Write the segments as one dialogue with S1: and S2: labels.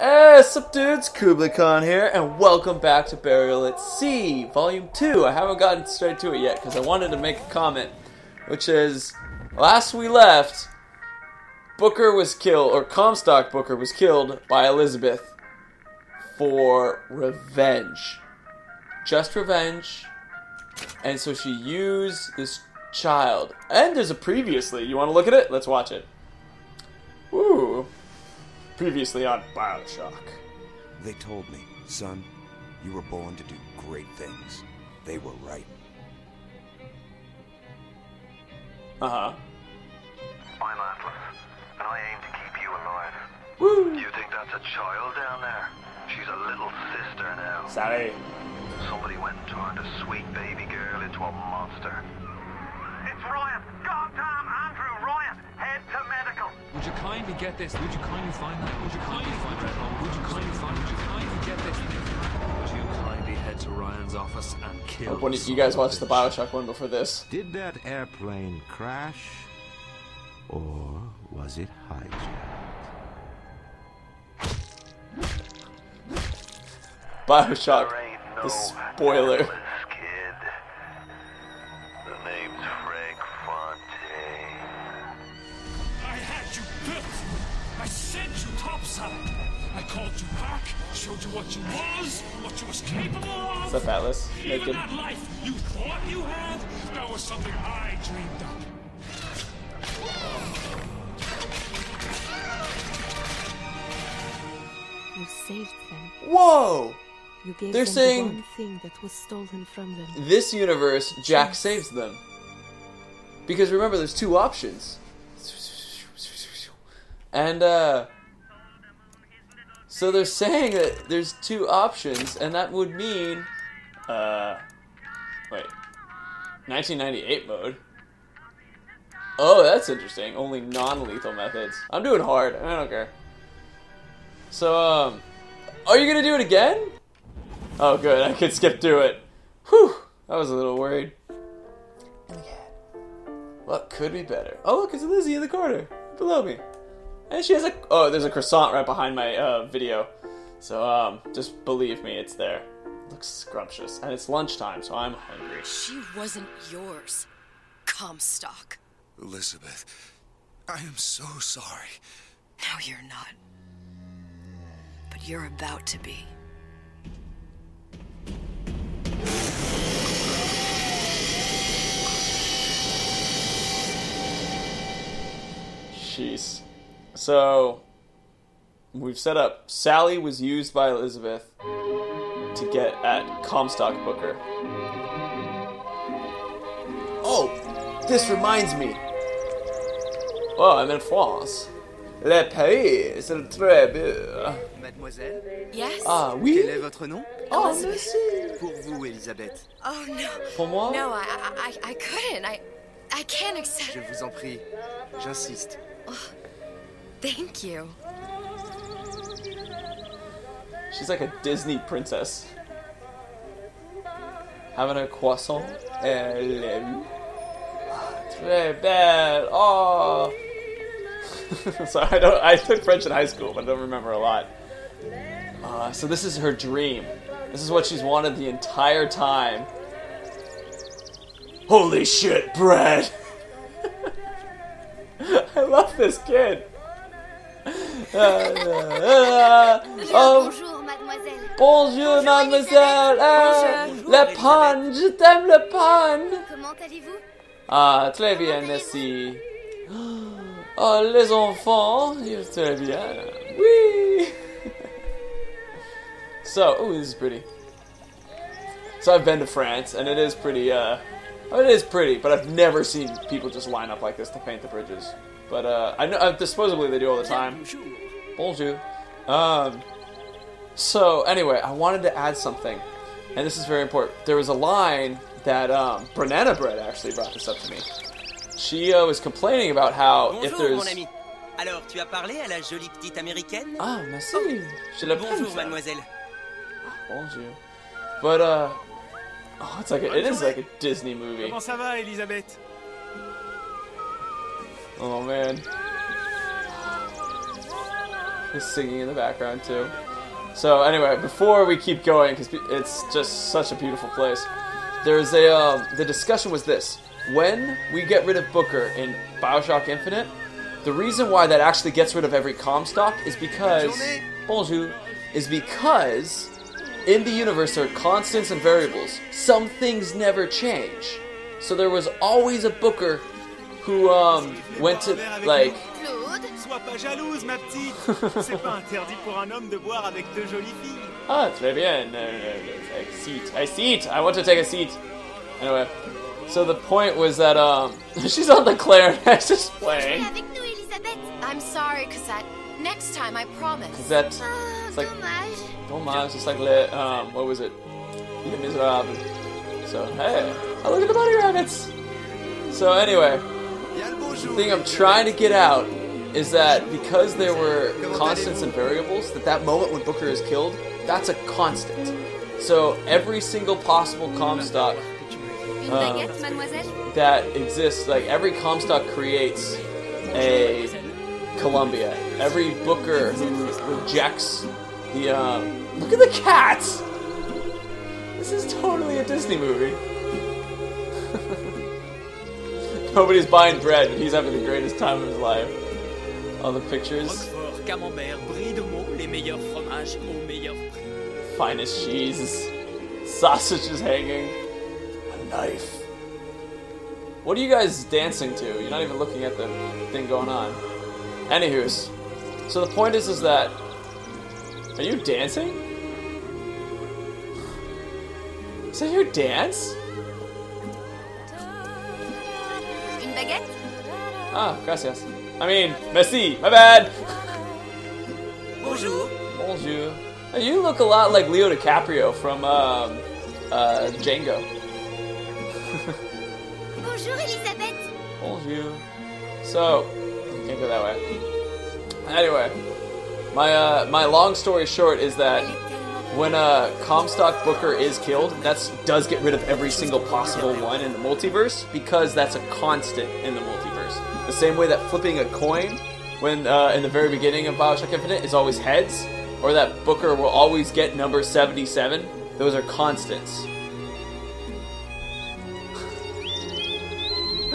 S1: Hey, sup dudes, Kublai Khan here, and welcome back to Burial at Sea, Volume 2. I haven't gotten straight to it yet, because I wanted to make a comment, which is, last we left, Booker was killed, or Comstock Booker was killed by Elizabeth for revenge. Just revenge. And so she used this child. And there's a previously. You want to look at it? Let's watch it. Ooh. Previously on Bioshock.
S2: They told me, son, you were born to do great things. They were right.
S1: Uh-huh.
S3: I'm Atlas, and I aim to keep you alive.
S1: Woo!
S3: You think that's a child down there? She's a little sister now.
S1: Sorry.
S3: Somebody went and turned a sweet baby girl into a monster. It's Ryan! Goddamn Andrew Ryan! Head to medical!
S4: Would you kindly get this? Would you kindly find that? Would you kindly find Red Hole? Would you kindly find? Would you kindly get this? Would you kindly head to Ryan's office and kill?
S1: When you guys watched the Bioshock one before this.
S2: Did that airplane crash? Or was it hijacked?
S1: Bioshock.
S3: There ain't no
S1: The spoiler.
S3: Atlas, kid. The name's Frank Fontaine.
S5: I had you built. I sent you topside. I called you back, showed you what you was capable of.
S1: What's up, Atlas?
S5: Even
S1: Naked.
S5: that life you thought you had, that was something I dreamed up.
S6: You saved them.
S1: Whoa!
S6: You gave
S1: They're
S6: them
S1: saying-
S6: the one thing that was stolen from them.
S1: This universe, Jack saves them. Because remember, there's two options. And, so they're saying that there's two options, and that would mean, wait, 1998 mode. Oh, that's interesting. Only non-lethal methods. I'm doing hard. I don't care. So, are you gonna do it again? Oh, good. I could skip through it. Whew. I was a little worried. What could be better? Oh, look, it's Lizzy in the corner below me. And she has a... Oh, there's a croissant right behind my video. So, just believe me, it's there. Looks scrumptious. And it's lunchtime, so I'm hungry.
S7: She wasn't yours, Comstock.
S2: Elizabeth, I am so sorry.
S7: No, you're not. But you're about to be.
S1: Jeez. So, we've set up. Sally was used by Elizabeth to get at Comstock Booker. Oh, this reminds me. Oh, I'm in France. Le Paris, c'est très beau.
S8: Mademoiselle,
S7: Yes?
S1: Ah, oui.
S8: quel est votre nom?
S1: Oh,
S7: Elizabeth.
S1: merci.
S8: Pour vous, Elisabeth.
S7: Oh, no.
S1: Pour moi?
S7: No, I couldn't. I can't accept...
S8: Je vous en prie, j'insiste.
S7: Thank you.
S1: She's like a Disney princess. Having a croissant. Hello. Très belle. Oh. Sorry, I took French in high school, but I don't remember a lot. So this is her dream. This is what she's wanted the entire time. Holy shit, bread! I love this kid. Oh,
S9: Bonjour, mademoiselle.
S1: bonjour, mademoiselle.
S7: Bonjour.
S1: Le pan, je t'aime le pan.
S9: Comment allez-vous?
S1: Ah, très bien, merci. Oh, les enfants, très bien. Oui. So, oh, this is pretty. So I've been to France, and it is pretty, it is pretty, but I've never seen people just line up like this to paint the bridges. But, I know, supposedly they do all the time. Bonjour. So, anyway, I wanted to add something, and this is very important. There was a line that, Banana Bread actually brought this up to me. She, was complaining about how if
S8: Bonjour,
S1: there's...
S8: mon ami. Alors, tu as parlé à la jolie petite américaine?
S1: Ah, merci. Je l'appelle
S8: Bonjour,
S1: ça.
S8: mademoiselle.
S1: Bonjour. But, oh, it's like it is like a Disney movie.
S5: Comment ça va, Elisabeth?
S1: Oh, man. is singing in the background too. So anyway, before we keep going, because it's just such a beautiful place, there's a the discussion was this: when we get rid of Booker in Bioshock Infinite, the reason why that actually gets rid of every Comstock is because in the universe there are constants and variables. Some things never change. So there was always a Booker who went to like.
S9: Sois pas jalouse, ma petite. C'est pas interdit pour un homme de boire avec deux jolies filles.
S1: Ah, très bien. A seat. I want to take a seat. Anyway, so the point was that she's on the clarinet just playing.
S10: I'm sorry, Cosette. Next time, I promise.
S1: Cosette. It's like dommage. It's like what was it? Les Miserables. So hey, oh, look at the bunny rabbits. So anyway, the thing I'm trying to get out is that because there were constants and variables, that moment when Booker is killed, that's a constant. So every single possible Comstock that exists, like every Comstock creates a Columbia. Every Booker who rejects the look at the cats. This is totally a Disney movie. Nobody's buying bread, but he's having the greatest time of his life. All the pictures. Finest cheese. Sausages hanging. A knife. What are you guys dancing to? You're not even looking at the thing going on. Anywho's. So the point is that... Are you dancing? Is that your dance?
S10: Une baguette?
S1: Ah, gracias. I mean, merci. My bad.
S8: Bonjour.
S1: Bonjour. Hey, you look a lot like Leo DiCaprio from Django.
S10: Bonjour, Elisabeth.
S1: Bonjour. So, can't go that way. Anyway, my long story short is that when Comstock Booker is killed, that does get rid of every single possible one in the multiverse, because that's a constant in the multiverse. The same way that flipping a coin when in the very beginning of Bioshock Infinite is always heads, or that Booker will always get number 77, those are constants.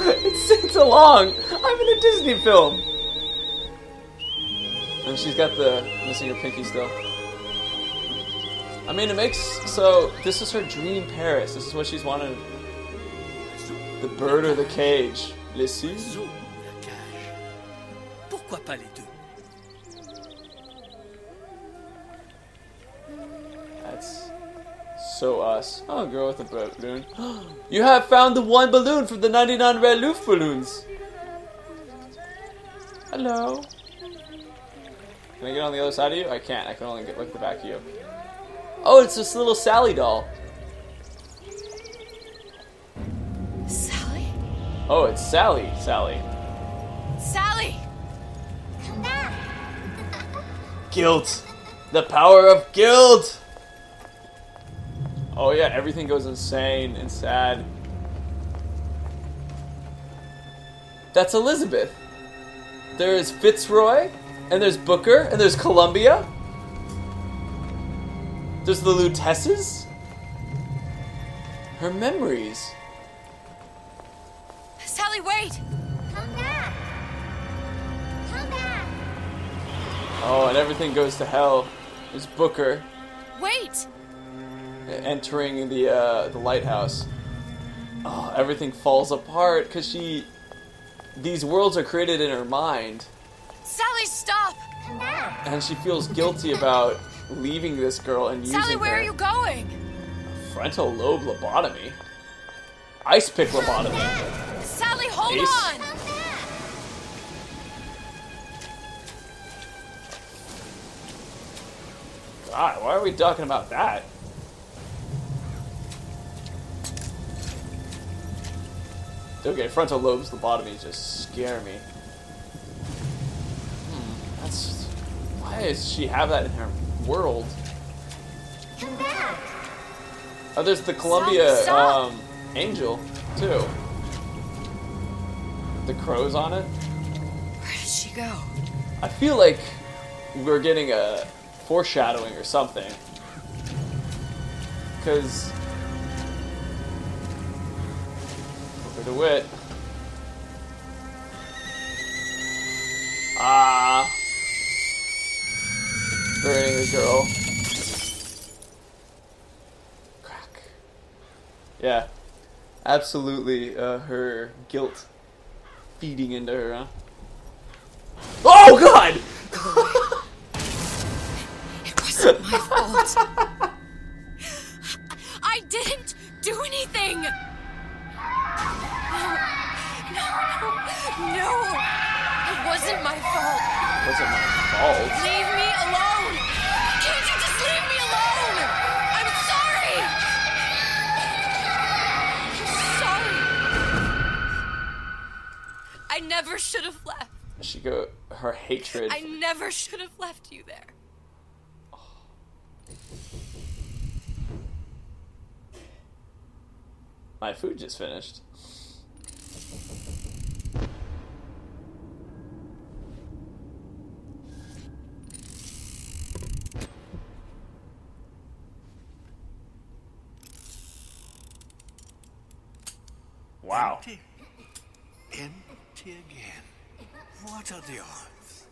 S1: It sings along! I'm in a Disney film! And she's got the missing her pinky still. I mean, it makes... So, this is her dream Paris. This is what she's wanted. The bird or the cage. Lizzy?
S8: Pourquoi pas les deux?
S1: That's so us. Oh, girl with a balloon. You have found the one balloon from the 99 red Luft balloons. Hello. Can I get on the other side of you? I can't. I can only look at the back of you. Oh, it's this little Sally doll.
S10: Sally?
S1: Oh, it's Sally. Sally.
S10: Sally!
S1: Guilt. The power of guilt. Oh yeah, everything goes insane and sad. That's Elizabeth. There's Fitzroy, and there's Booker, and there's Columbia. There's the Lutesses. Her memories.
S10: Sally, wait!
S11: Come back! Come back!
S1: Oh, and everything goes to hell. There's Booker.
S10: Wait!
S1: Entering the lighthouse. Oh, everything falls apart because these worlds are created in her mind.
S10: Sally, stop!
S11: Come back!
S1: And she feels guilty about leaving this girl and using
S10: Sally, where
S1: her.
S10: are you going?
S1: Frontal lobe lobotomy. Ice pick lobotomy.
S10: Sally, hold
S1: Ace.
S10: on!
S1: God, why are we talking about that? Okay, frontal lobes lobotomy just scare me. That's... Why does she have that in her world?
S11: Come back!
S1: Oh, there's the Columbia
S10: Stop.
S1: angel, too. The crows on it.
S10: Where did she go?
S1: I feel like we're getting a foreshadowing or something. Because over Dewitt. Very angry girl. Crack. Yeah. Absolutely, her guilt feeding into her, huh? Oh, God!
S7: It wasn't my fault. I didn't do anything! No! It wasn't my fault!
S1: It wasn't my fault?
S7: Leave me alone! Can't you just leave me alone? I'm sorry! I never should have left.
S1: Her hatred.
S7: I never should have left you there.
S1: My food just finished. Wow.
S5: Empty. Empty again. What are the odds?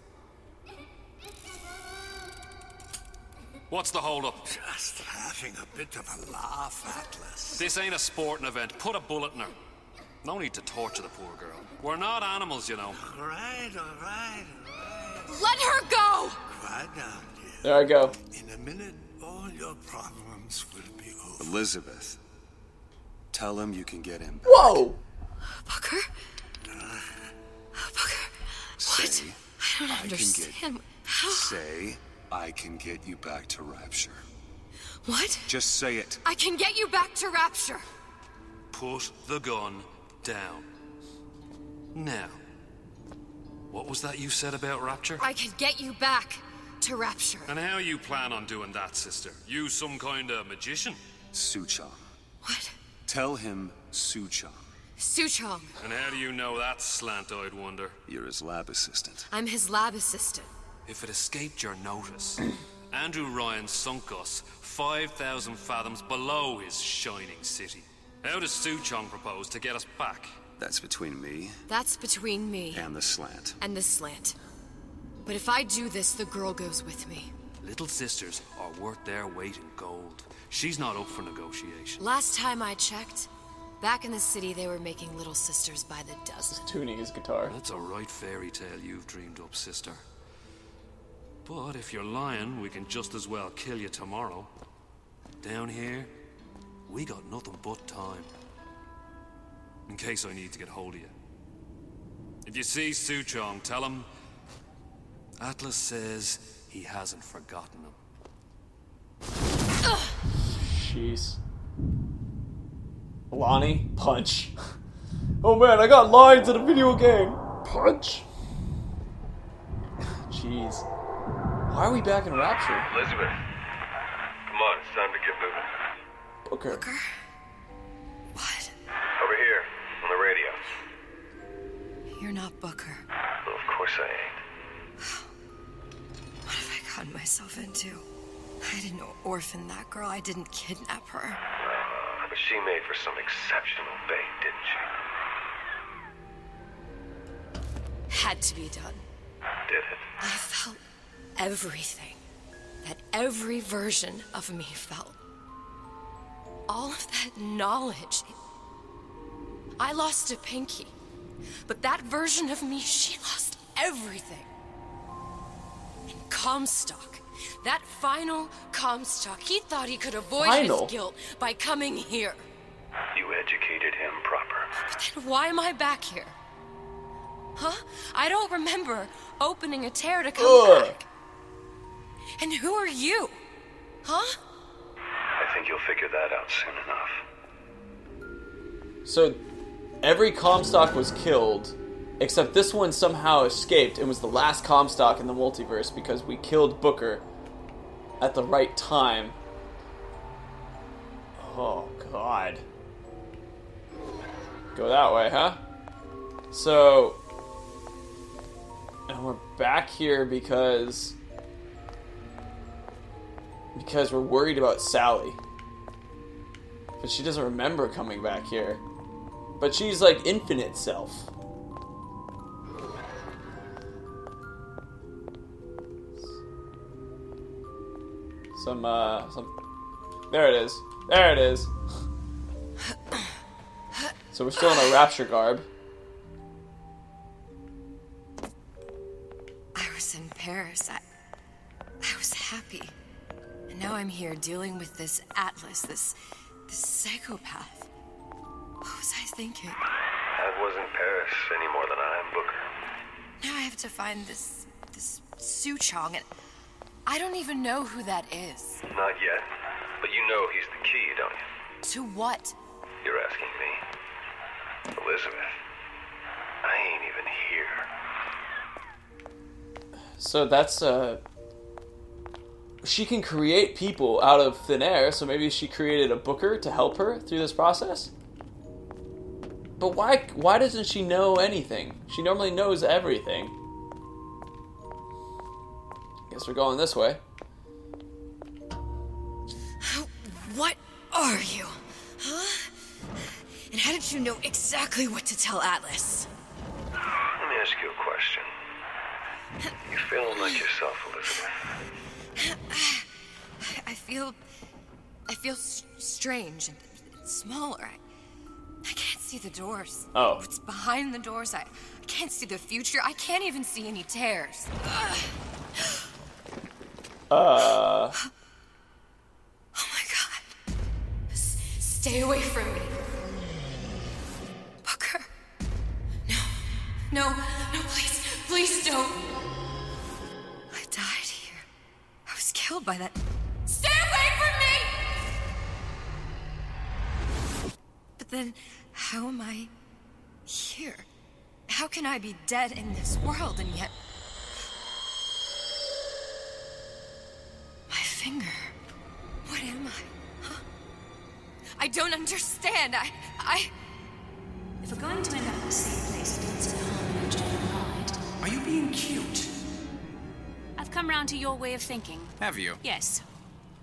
S4: What's the hold-up?
S5: Just having a bit of a laugh, Atlas.
S4: This ain't a sporting event. Put a bullet in her. No need to torture the poor girl. We're not animals, you know.
S5: All right.
S7: Let her go!
S5: Quiet down, dear.
S1: There I go.
S5: In a minute, all your problems will be over.
S2: Elizabeth, tell him you can get him back.
S1: Whoa!
S7: Booker? Booker? What? I don't understand. How?
S2: Say, I can get you back to Rapture.
S7: What?
S2: Just say it.
S7: I can get you back to Rapture.
S4: Put the gun down. Now, what was that you said about Rapture?
S7: I can get you back to Rapture.
S4: And how you plan on doing that, sister? You some kind of magician?
S2: Suchong.
S7: What?
S2: Tell him Suchong.
S7: Suchong.
S4: And how do you know that, slant-eyed wonder?
S2: You're his lab assistant.
S7: I'm his lab assistant.
S4: If it escaped your notice, Andrew Ryan sunk us 5,000 fathoms below his shining city. How does Suchong propose to get us back?
S2: That's between me.
S7: That's between me.
S2: And the slant.
S7: And the slant. But if I do this, the girl goes with me.
S4: Little sisters are worth their weight in gold. She's not up for negotiation.
S7: Last time I checked, back in the city they were making little sisters by the dozen.
S1: He's tuning his guitar.
S4: That's a right fairy tale you've dreamed up, sister. But if you're lying, we can just as well kill you tomorrow. Down here, we got nothing but time. In case I need to get hold of you. If you see Suchong, tell him Atlas says he hasn't forgotten him.
S1: Jeez. Lonnie, punch. Oh man, I got lines in a video game. Punch. Jeez. Why are we back in Rapture?
S3: Elizabeth, come on, it's time to get moving.
S1: Booker.
S7: Booker? What?
S3: Over here, on the radio.
S7: You're not Booker.
S3: Well, of course I ain't.
S7: What have I gotten myself into? I didn't orphan that girl. I didn't kidnap her.
S3: But she made for some exceptional bait, didn't she?
S7: Had to be done.
S3: Did it?
S7: I felt everything that every version of me felt. All of that knowledge. I lost a pinky, but that version of me, she lost everything. And Comstock, that final Comstock, he thought he could avoid his guilt by coming here.
S3: You educated him proper.
S7: But then why am I back here? Huh? I don't remember opening a tear to come back. And who are you? Huh?
S3: I think you'll figure that out soon enough.
S1: So, every Comstock was killed, except this one somehow escaped and was the last Comstock in the multiverse because we killed Booker at the right time. Oh, God. Go that way, huh? So, and we're back here because because we're worried about Sally. But she doesn't remember coming back here. But she's like infinite self. There it is. There it is. So we're still in a Rapture garb.
S7: I was in Paris. I was happy. And now I'm here dealing with this Atlas, this psychopath. What was I thinking?
S3: That wasn't Paris any more than I am Booker.
S7: Now I have to find this Suchong, and I don't even know who that is.
S3: Not yet, but you know he's the key, don't you?
S7: To what?
S3: You're asking me. Elizabeth, I ain't even here.
S1: So that's she can create people out of thin air, so maybe she created a Booker to help her through this process? But why doesn't she know anything? She normally knows everything. Guess we're going this way.
S7: What are you? Huh? And how did you know exactly what to tell Atlas?
S3: Let me ask you a question. You feeling like yourself, Elizabeth?
S7: I feel strange and smaller. I can't see the doors.
S1: Oh.
S7: What's behind the doors? I can't see the future. I can't even see any tears. Oh my God. Stay away from me. Booker. No, please don't. I died here. I was killed by that. Stay away from me! But then, how am I here? How can I be dead in this world and yet... My finger. What am I? Huh? I don't understand.
S12: If we're going to end up in the same place, it's in harmony and pride.
S13: Are you being cute?
S12: I've come round to your way of thinking.
S13: Have you?
S12: Yes.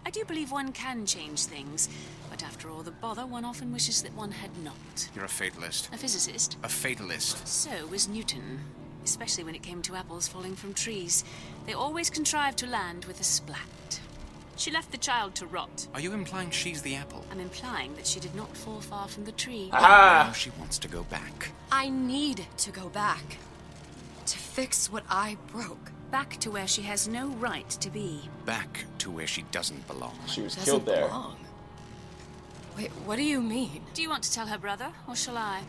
S12: I do believe one can change things, but after all the bother, one often wishes that one had not.
S13: You're a fatalist.
S12: A physicist.
S13: A fatalist.
S12: So was Newton, especially when it came to apples falling from trees. They always contrived to land with a splat. She left the child to rot.
S13: Are you implying she's the apple?
S12: I'm implying that she did not fall far from the tree.
S13: Now she wants to go back.
S7: I need to go back. To fix what I broke.
S12: Back to where she has no right to be.
S13: Back to where she doesn't belong.
S1: She was killed there.
S7: Belong. Wait, what do you mean?
S12: Do you want to tell her brother, or shall I?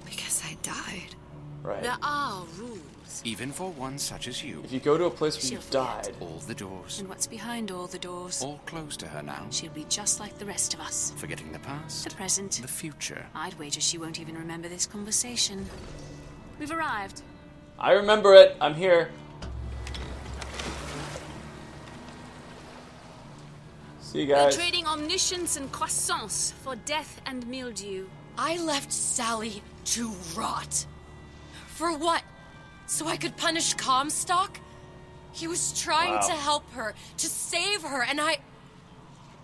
S7: Because I died.
S1: Right.
S12: There are rules.
S13: Even for one such as you.
S1: If you go to a place where you've died...
S13: All the doors.
S12: And what's behind all the doors?
S13: All closed to her now.
S12: She'll be just like the rest of us.
S13: Forgetting the past.
S12: The present.
S13: The future.
S12: I'd wager she won't even remember this conversation. We've arrived.
S1: I remember it. I'm here. See you guys.
S12: We're trading omniscience and croissance for death and mildew.
S7: I left Sally to rot. For what? So I could punish Comstock? He was trying to help her, to save her, and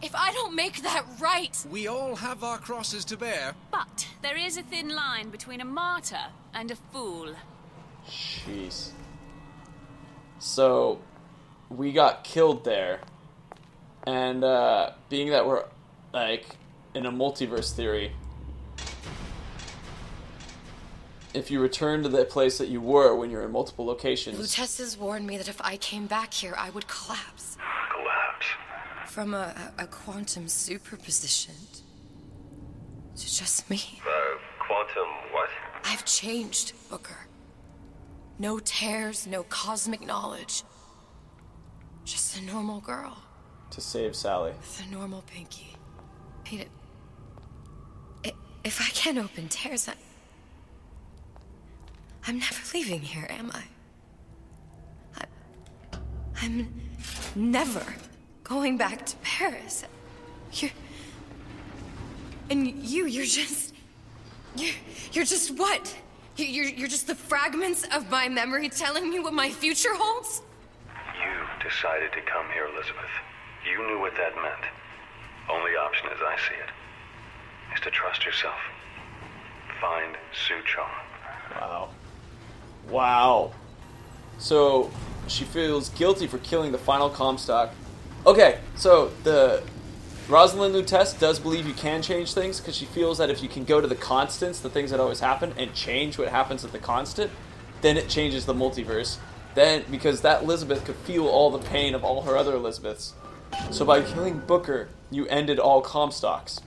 S7: if I don't make that right...
S14: We all have our crosses to bear.
S12: But there is a thin line between a martyr and a fool.
S1: Jeez. So, we got killed there. And, being that we're, like, in a multiverse theory, if you return to the place that you were when you're in multiple locations...
S7: Lutessa's warned me that if I came back here, I would collapse.
S3: Collapse?
S7: From a quantum superposition to just me.
S3: Quantum what?
S7: I've changed, Booker. No tears, no cosmic knowledge. Just a normal girl.
S1: To save Sally.
S7: With a normal pinky. If I can't open tears, I'm never leaving here, am I? I'm never going back to Paris. You're just what? You're just the fragments of my memory telling me what my future holds?
S3: You decided to come here, Elizabeth. You knew what that meant. Only option, as I see it, is to trust yourself. Find Suchong.
S1: Wow. Wow. So, she feels guilty for killing the final Comstock. Okay, so the Rosalind Lutece does believe you can change things, because she feels that if you can go to the constants, the things that always happen, and change what happens at the constant, then it changes the multiverse. Then, because that Elizabeth could feel all the pain of all her other Elizabeths. So by killing Booker, you ended all Comstocks.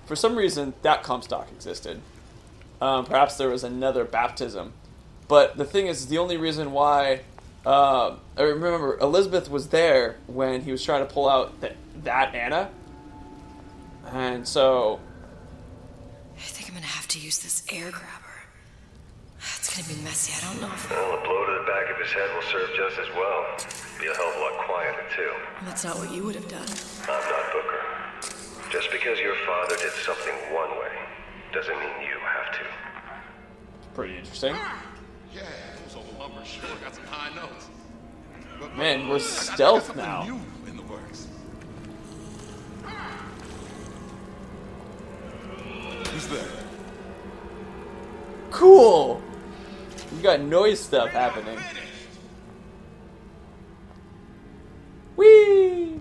S1: For some reason, that Comstock existed. Perhaps there was another baptism. But the thing is, the only reason why... I remember, Elizabeth was there when he was trying to pull out that Anna. And so...
S7: I think I'm gonna have to use this air grabber. It's gonna be messy, I don't know if...
S3: Well, a blow to the back of his head will serve just as well. Be a hell of a lot quieter, too.
S7: That's not what you would have done.
S3: I'm not Booker. Just because your father did something one way, doesn't mean you have to.
S1: Pretty interesting.
S15: Yeah, those old lumber sure got some high notes.
S1: Man, we're stealth now.
S15: New in the works. Who's there?
S1: Cool! We got noise stuff happening. Whee!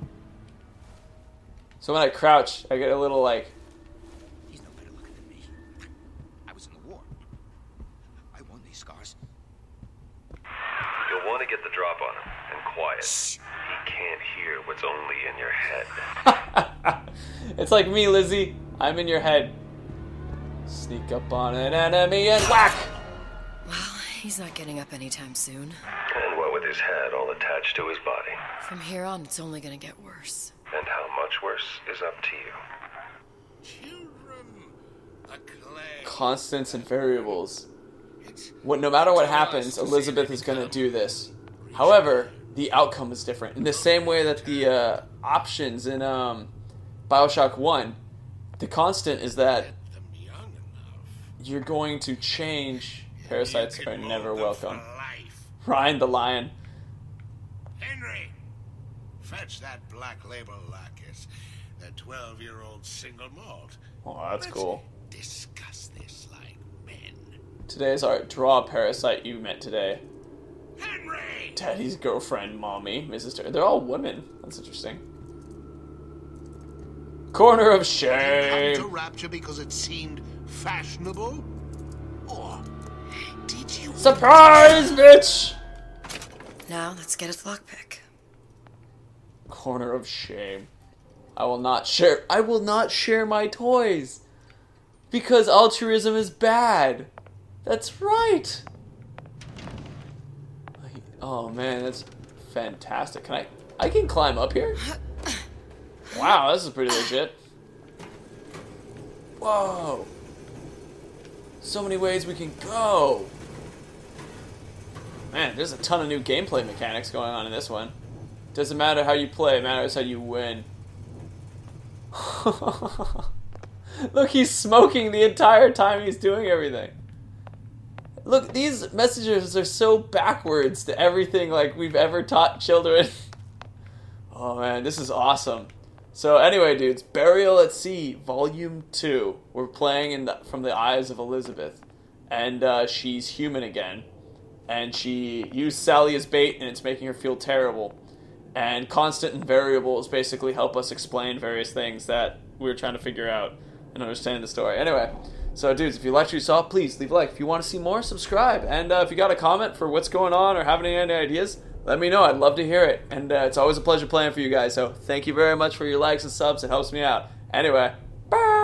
S1: So when I crouch, I get a little like...
S2: He's no better looking than me. I was in the war. I won these scars.
S3: You'll want to get the drop on him, and quiet. He can't hear what's only in your head.
S1: It's like me, Lizzy. I'm in your head. Sneak up on an enemy and whack!
S7: Well, he's not getting up anytime soon.
S3: And what with his head all attached to his body.
S7: From here on, it's only gonna get worse.
S3: And how much worse is up to you.
S1: Constants and variables. No matter what happens, Elizabeth is going to do this. However, the outcome is different. In the same way that the options in Bioshock 1, the constant is that you're going to change. Parasites are never welcome. Ryan the Lion.
S16: Henry, fetch that black label lacquers. That 12-year-old single malt.
S1: Oh, that's cool.
S16: Discuss this like men.
S1: Today's our draw a parasite you met today.
S16: Henry!
S1: Daddy's girlfriend, mommy, Mrs. Turner. They're all women. That's interesting. Corner of shame.
S16: Come to Rapture because it seemed fashionable? Or did you...
S1: Surprise, bitch!
S7: Now, let's get his lockpick.
S1: Corner of shame. I will not share my toys. Because altruism is bad. That's right. Oh man, that's fantastic. I can climb up here? Wow, this is pretty legit. Whoa. So many ways we can go. Man, there's a ton of new gameplay mechanics going on in this one. Doesn't matter how you play, it matters how you win. Look, he's smoking the entire time he's doing everything. Look, these messages are so backwards to everything like we've ever taught children. Oh man, this is awesome. So anyway, dudes, Burial at Sea, Volume 2. We're playing from the eyes of Elizabeth. And she's human again. And she used Sally as bait, and it's making her feel terrible. And constant and variables basically help us explain various things that we're trying to figure out and understand the story. Anyway, so dudes, if you liked what you saw, please leave a like. If you want to see more, subscribe. And if you got a comment for what's going on or have any ideas, let me know. I'd love to hear it. And it's always a pleasure playing for you guys. So thank you very much for your likes and subs. It helps me out. Anyway, bye!